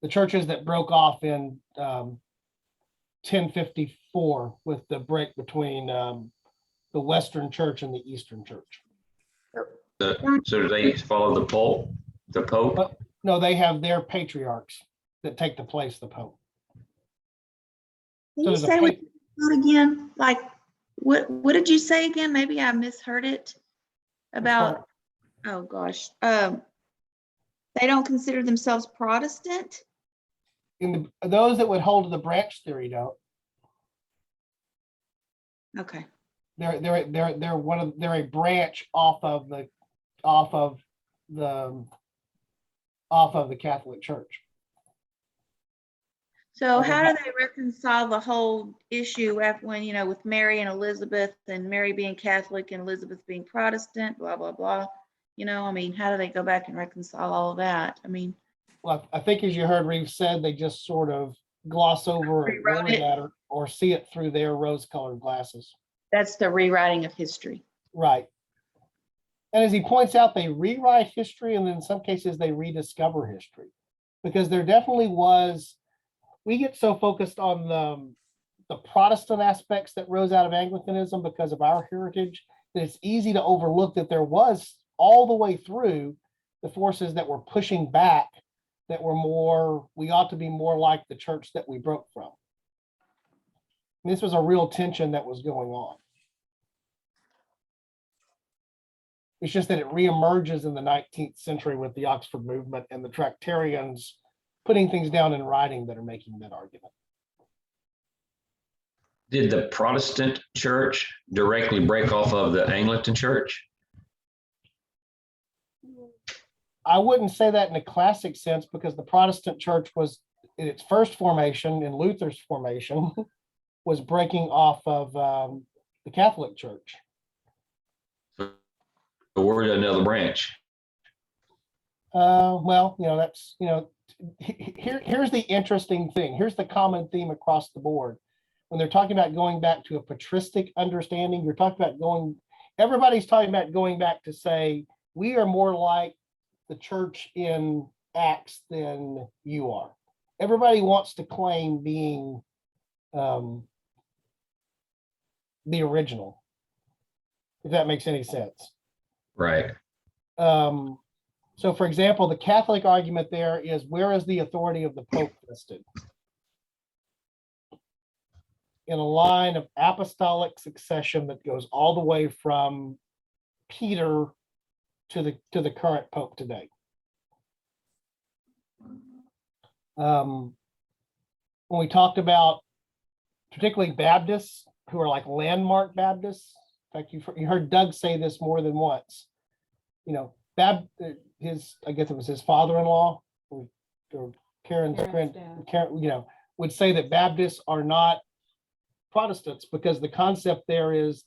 the churches that broke off in 1054 with the break between the Western Church and the Eastern Church. so do they follow the Pope? The Pope? No, they have their patriarchs that take the place of the Pope. can So you there's a say what pa- you said again? Like, what did you say again? Maybe I misheard it about, oh gosh. They don't consider themselves Protestant? Those that would hold to the branch theory don't. Okay. They're a branch off of the Catholic Church. So Okay. how do they reconcile the whole issue when, with Mary and Elizabeth, and Mary being Catholic and Elizabeth being Protestant, blah, blah, blah? How do they go back and reconcile all of that? Well, I think as you heard Reeve said, they just sort of gloss over or Rewrote ignore it. that or see it through their rose-colored glasses. That's the rewriting of history. Right. And as he points out, they rewrite history, and in some cases they rediscover history, because there definitely was. We get so focused on the Protestant aspects that rose out of Anglicanism because of our heritage that it's easy to overlook that there was all the way through the forces that were pushing back, that were we ought to be more like the church that we broke from. And this was a real tension that was going on. It's just that it reemerges in the 19th century with the Oxford movement and the Tractarians putting things down in writing that are making that argument. Did the Protestant church directly break off of the Anglican church? I wouldn't say that in a classic sense, because the Protestant church was in its first formation, in Luther's formation, was breaking off of the Catholic Church. So we're another branch. Well, that's, here's the interesting thing. Here's the common theme across the board. When they're talking about going back to a patristic understanding, you're talking about everybody's talking about going back to say, we are more like the church in Acts than you are. Everybody wants to claim being the original, if that makes any sense. Right. So for example, the Catholic argument there is, where is the authority of the Pope listed? In a line of apostolic succession that goes all the way from Peter to the current Pope today. When we talked about particularly Baptists who are like landmark Baptists. In fact, you heard Doug say this more than once. You know, I guess it was his father-in-law or Karen's Karen's friend, dad. you know, would say that Baptists are not Protestants because the concept there is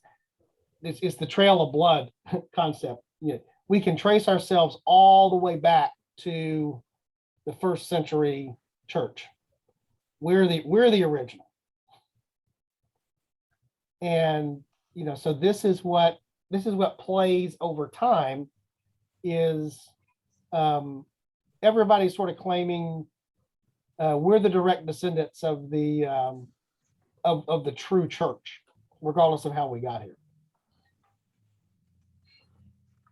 it's the trail of blood concept. You know, we can trace ourselves all the way back to the first century church. We're the original. And you know, so this is what plays over time is everybody's sort of claiming we're the direct descendants of the true church, regardless of how we got here.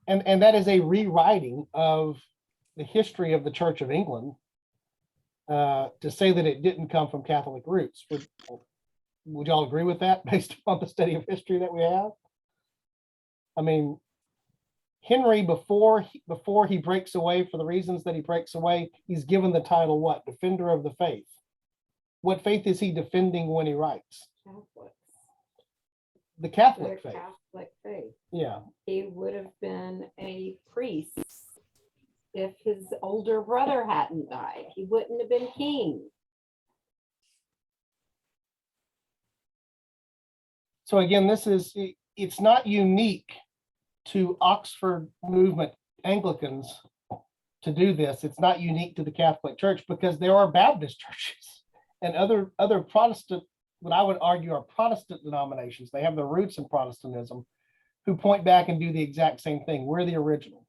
And that is a rewriting of the history of the Church of England to say that it didn't come from Catholic roots. Would y'all agree with that based on the study of history that we have? I mean, Henry, before he breaks away for the reasons that he breaks away, he's given the title what? Defender of the faith. What faith is he defending when he writes? Catholics. The Catholic Their faith. Catholic faith. Yeah. He would have been a priest if his older brother hadn't died. He wouldn't have been king. So again, it's not unique to Oxford movement Anglicans to do this. It's not unique to the Catholic Church because there are Baptist churches and other Protestant, what I would argue are Protestant denominations. They have their roots in Protestantism who point back and do the exact same thing. We're the original.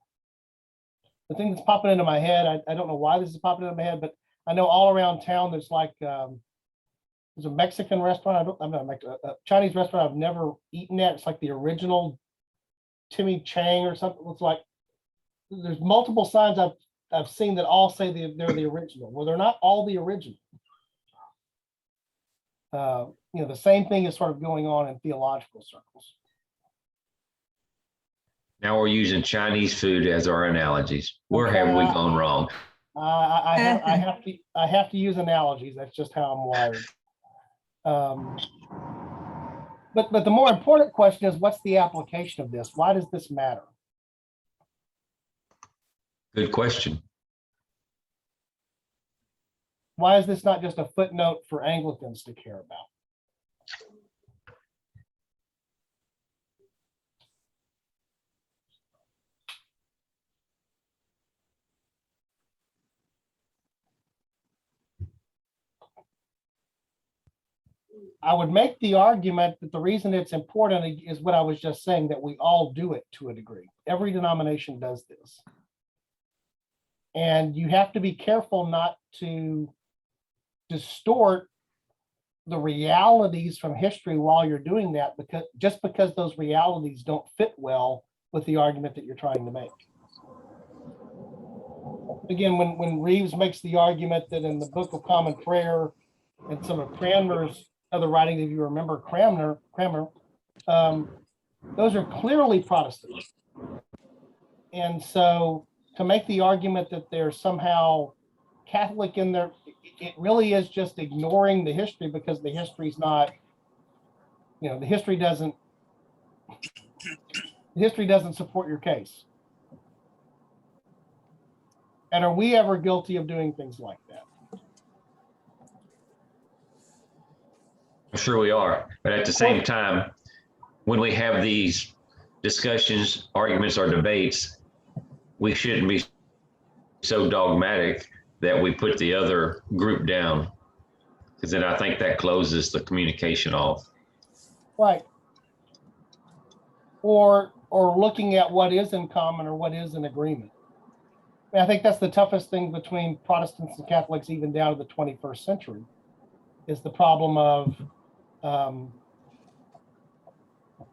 The thing that's popping into my head, I don't know why this is popping into my head, but I know all around town there's like there's a Mexican restaurant. I'm not a Chinese restaurant I've never eaten at. It's like the original Timmy Chang or something. It's like there's multiple signs I've seen that all say they're the original. Well, they're not all the original. You know, the same thing is sort of going on in theological circles. Now we're using Chinese food as our analogies. Where have we gone wrong? I have to use analogies. That's just how I'm wired. But the more important question is, what's the application of this? Why does this matter? Good question. Why is this not just a footnote for Anglicans to care about? I would make the argument that the reason it's important is what I was just saying, that we all do it to a degree. Every denomination does this. And you have to be careful not to distort the realities from history while you're doing that, because those realities don't fit well with the argument that you're trying to make. Again, when Reeves makes the argument that in the Book of Common Prayer and some of Cranmer's other writings, if you remember Cranmer, those are clearly Protestant. And so to make the argument that they're somehow Catholic in there, it really is just ignoring the history, because the history's not, you know, the history doesn't support your case. And are we ever guilty of doing things like that? I'm sure we are. But at the same time, when we have these discussions, arguments, or debates, we shouldn't be so dogmatic that we put the other group down, because then I think that closes the communication off. Right. Or looking at what is in common or what is in agreement. I think that's the toughest thing between Protestants and Catholics, even down to the 21st century, is the problem of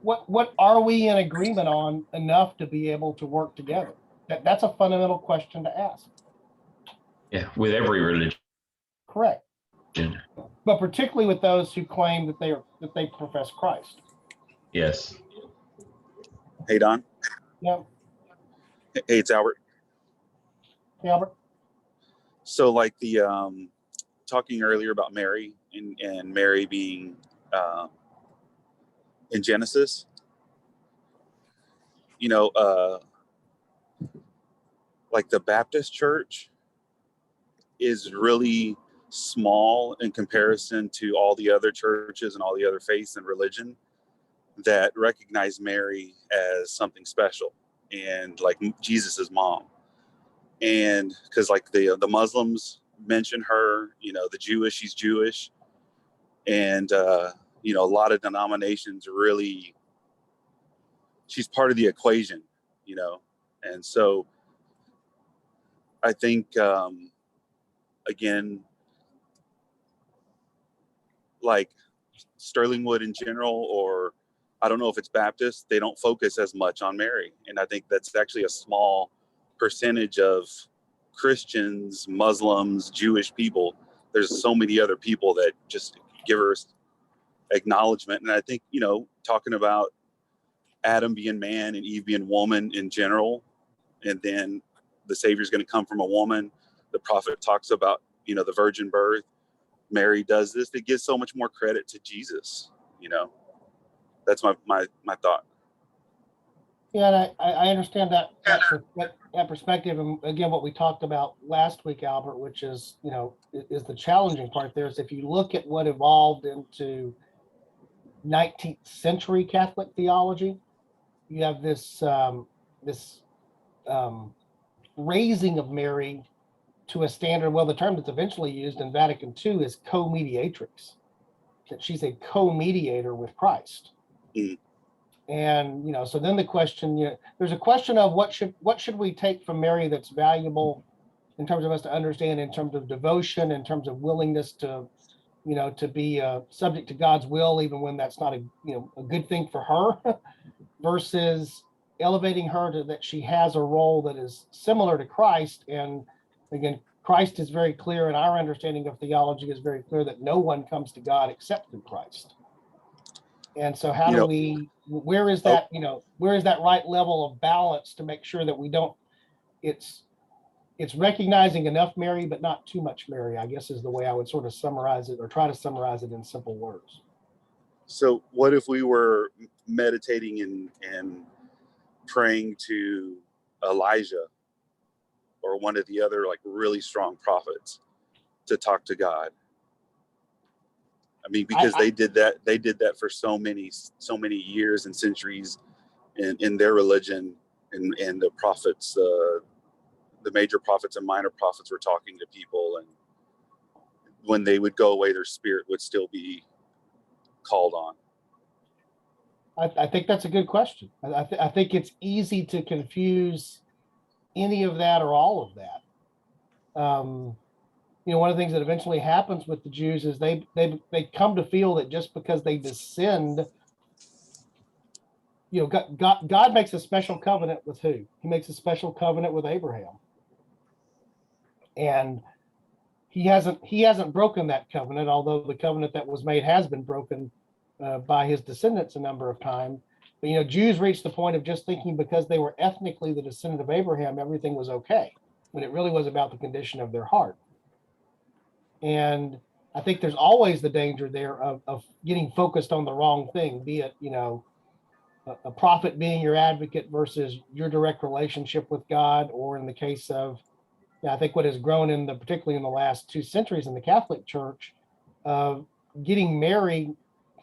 what are we in agreement on enough to be able to work together? That's a fundamental question to ask. Yeah, with every religion. Correct. But particularly with those who claim that they profess Christ. Yes. Hey, Don. Yeah. Hey, it's Albert. Hey, Albert. So like the talking earlier about Mary and Mary being in Genesis. Like the Baptist church is really small in comparison to all the other churches and all the other faiths and religion that recognize Mary as something special and like Jesus's mom. And because like the Muslims mention her, she's Jewish, and a lot of denominations really, she's part of the equation, and so I think again, like Sterlingwood in general, or I don't know if it's Baptist, they don't focus as much on Mary. And I think that's actually a small percentage of Christians, Muslims, Jewish people. There's so many other people that just give her acknowledgement. And I think, talking about Adam being man and Eve being woman in general, and then the Savior's going to come from a woman. The prophet talks about, the virgin birth. Mary does this. It gives so much more credit to Jesus, That's my thought. Yeah, and I understand that perspective. And again, what we talked about last week, Albert, which is, is the challenging part there, is if you look at what evolved into 19th century Catholic theology, you have this raising of Mary to a standard. Well, the term that's eventually used in Vatican II is co-mediatrix, that she's a co-mediator with Christ. Mm. And so then the question, there's a question of what should we take from Mary that's valuable in terms of us to understand, in terms of devotion, in terms of willingness to to be subject to God's will, even when that's not a good thing for her, versus elevating her to that she has a role that is similar to Christ. And again, Christ is very clear, and our understanding of theology is very clear, that no one comes to God except through Christ. And so how do we, where is that right level of balance to make sure that we don't, it's recognizing enough Mary, but not too much Mary, I guess, is the way I would sort of summarize it, or try to summarize it in simple words. So what if we were meditating and praying to Elijah or one of the other like really strong prophets to talk to God? I mean, because they did that for so many years and centuries in their religion, and the prophets, the major prophets and minor prophets were talking to people, and when they would go away, their spirit would still be called on. I think that's a good question. I think it's easy to confuse any of that or all of that. One of the things that eventually happens with the Jews is they come to feel that just because they descend, God makes a special covenant with who? He makes a special covenant with Abraham. And he hasn't broken that covenant, although the covenant that was made has been broken by his descendants a number of times. But Jews reached the point of just thinking because they were ethnically the descendant of Abraham, everything was okay, when it really was about the condition of their heart. And I think there's always the danger there of getting focused on the wrong thing, be it a prophet being your advocate versus your direct relationship with God, or in the case of, I think what has grown particularly in the last 2 centuries in the Catholic Church, getting Mary,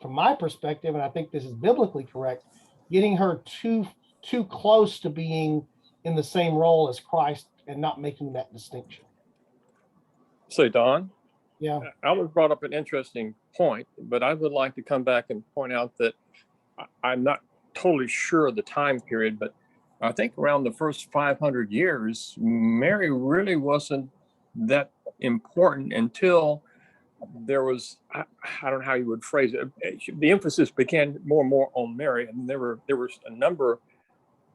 from my perspective, and I think this is biblically correct, getting her too close to being in the same role as Christ and not making that distinction. So, Don, Yeah, Albert brought up an interesting point, but I would like to come back and point out that I'm not totally sure of the time period, but I think around the first 500 years, Mary really wasn't that important until there was, I don't know how you would phrase it, the emphasis began more and more on Mary, and there was a number,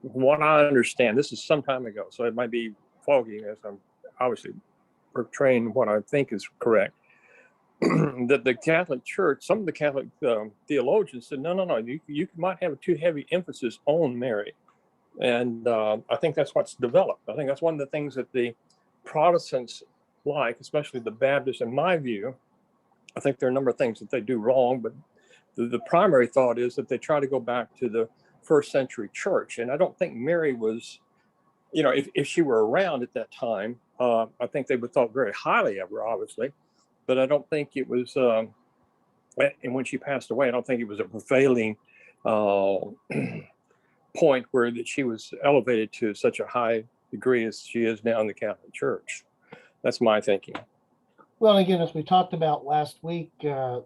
what I understand, this is some time ago, so it might be foggy as I'm obviously portraying what I think is correct, that the Catholic Church, some of the Catholic theologians said, no, you might have a too heavy emphasis on Mary. And I think that's what's developed. I think that's one of the things that the Protestants like, especially the Baptists, in my view. I think there are a number of things that they do wrong, but the primary thought is that they try to go back to the first century church. And I don't think Mary was, if she were around at that time, I think they would thought very highly of her, obviously. But I don't think it was, and when she passed away, I don't think it was a prevailing point where that she was elevated to such a high degree as she is now in the Catholic Church. That's my thinking. Well, again, as we talked about last week, I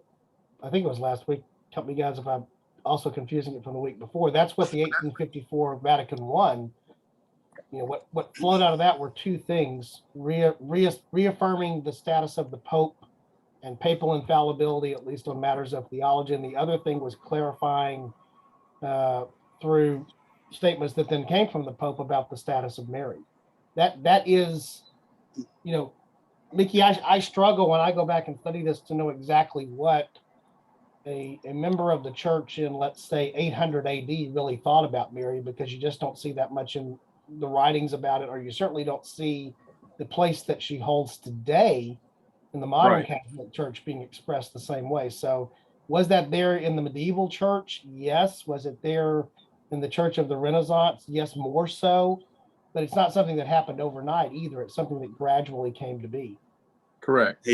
think it was last week, help me guys if I'm also confusing it from the week before, that's what the 1854 Vatican I, what flowed out of that were two things, reaffirming the status of the Pope and papal infallibility, at least on matters of theology. And the other thing was clarifying through statements that then came from the Pope about the status of Mary. That is, Mickey, I struggle when I go back and study this to know exactly what a member of the church in, let's say, 800 AD really thought about Mary, because you just don't see that much in the writings about it, or you certainly don't see the place that she holds today in the modern Right. Catholic Church being expressed the same way. So was that there in the medieval church? Yes. Was it there in the Church of the Renaissance? Yes, more so. But it's not something that happened overnight either. It's something that gradually came to be. Correct.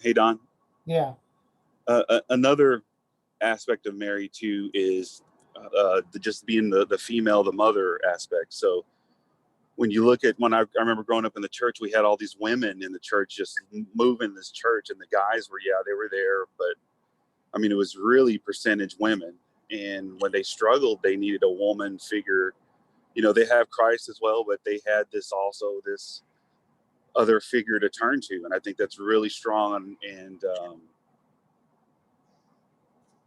Hey, Don. Yeah. Another aspect of Mary too is just being the female, the mother aspect. So when you look at, I remember growing up in the church, we had all these women in the church just moving this church, and the guys were, they were there, but I mean, it was really percentage women. And when they struggled, they needed a woman figure. They have Christ as well, but they had this other figure to turn to. And I think that's really strong. And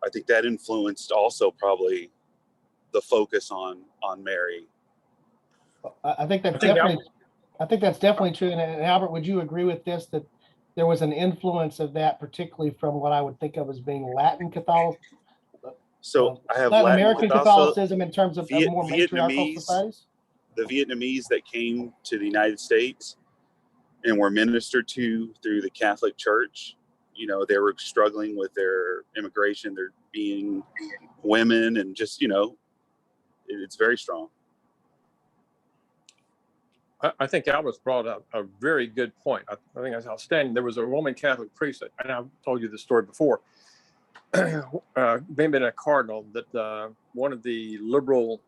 I think that influenced also probably the focus on Mary. I think that's definitely true. And Albert, would you agree with this, that there was an influence of that, particularly from what I would think of as being Latin Catholic? So I have Latin Latin American Catholicism in terms of more matriarchal societies? The Vietnamese that came to the United States and were ministered to through the Catholic Church, they were struggling with their immigration, their being women, and just, it's very strong. I think Albert's brought up a very good point. I think that's outstanding. There was a Roman Catholic priest, and I've told you this story before, maybe a cardinal, that one of the liberal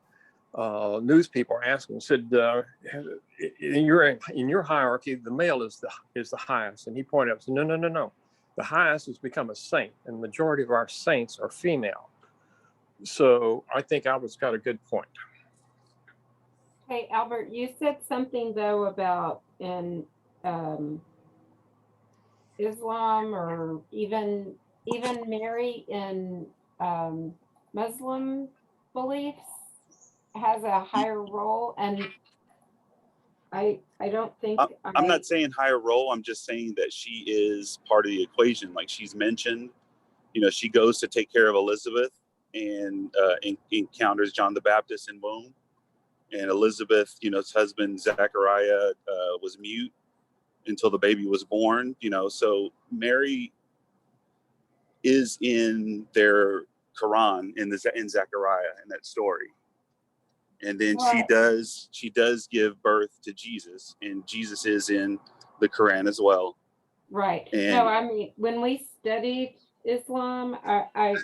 news people asked him, said, in your hierarchy, the male is the highest. And he pointed out, said, no. The highest has become a saint, and the majority of our saints are female. So I think Albert's got a good point. Hey, Albert, you said something though about in Islam, or even Mary in Muslim beliefs has a higher role, and I don't think I'm not saying higher role. I'm just saying that she is part of the equation. Like she's mentioned, she goes to take care of Elizabeth and encounters John the Baptist in womb. And Elizabeth's husband, Zechariah, was mute until the baby was born, so Mary is in their Quran in Zechariah in that story. And then Right. she does give birth to Jesus, and Jesus is in the Quran as well. Right. And No, I mean, when we studied Islam, I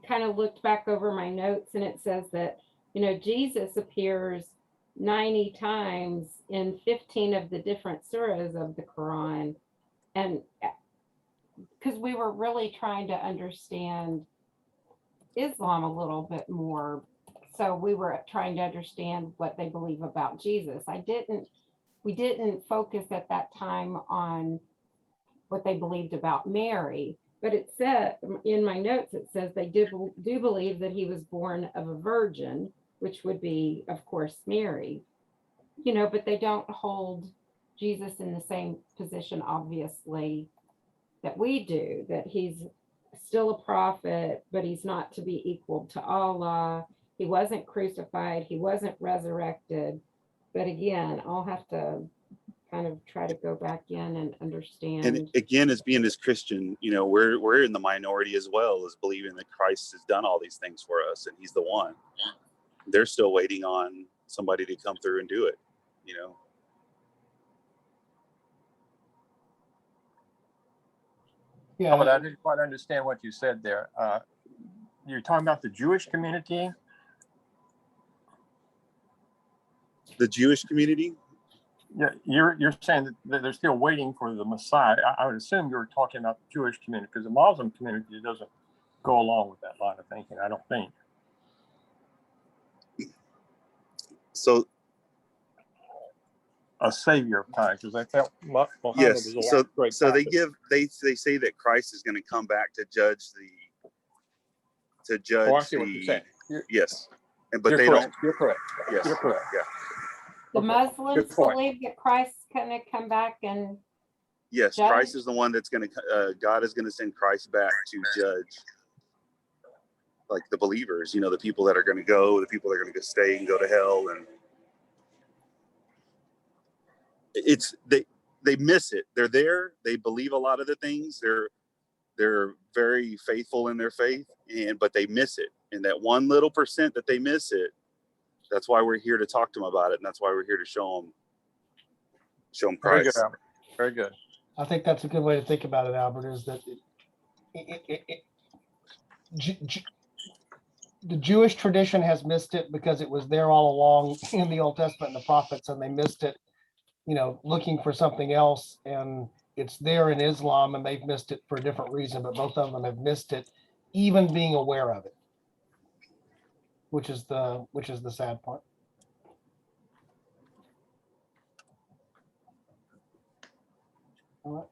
kind of looked back over my notes, and it says that, Jesus appears 90 times in 15 of the different surahs of the Quran. And because we were really trying to understand Islam a little bit more. So we were trying to understand what they believe about Jesus. We didn't focus at that time on what they believed about Mary, but it said in my notes, it says they do believe that he was born of a virgin, which would be, of course, Mary, but they don't hold Jesus in the same position, obviously, that we do, that he's still a prophet, but he's not to be equal to Allah. He wasn't crucified. He wasn't resurrected. But again, I'll have to kind of try to go back in and And understand. again, as being as Christian, you know, we're in the minority as well, as believing that Christ has done all these things for us and he's the one. They're still waiting on somebody to come through and do it, you know. Yeah, But I didn't quite understand what you said there. You're talking about the Jewish community? The Jewish community. Yeah, you're saying that they're still waiting for the Messiah. I would assume you're talking about the Jewish community, because the Muslim community doesn't go along with that line of thinking, I don't think. So A savior of time, because they felt Muhammad yes, was a great so they prophet. they say that Christ is going to come back to judge Oh, I see what you're saying. yes, and but You're they correct. don't. You're correct. Yes, You're correct. yeah, The Okay, Muslims good point. believe that Christ's gonna come back and yes. Judge? Christ is the one that's going to. God is going to send Christ back to judge, like the believers. You know, the people that are going to go, the people that are going to stay and go to hell, and it's they miss it. They're there. They believe a lot of the things. They're very faithful in their faith, but they miss it. And that 1 little % that they miss it, that's why we're here to talk to them about it, and that's why we're here to show them Very good, Christ. Albert. Very good. I think that's a good way to think about it, Albert, is that the Jewish tradition has missed it because it was there all along in the Old Testament and the prophets, and they missed it, you know, looking for something else. And it's there in Islam, and they've missed it for a different reason, but both of them have missed it, even being aware of it, which is the sad part. All right.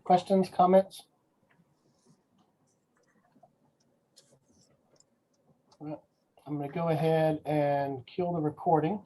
Questions, comments? All right. I'm going to go ahead and kill the recording.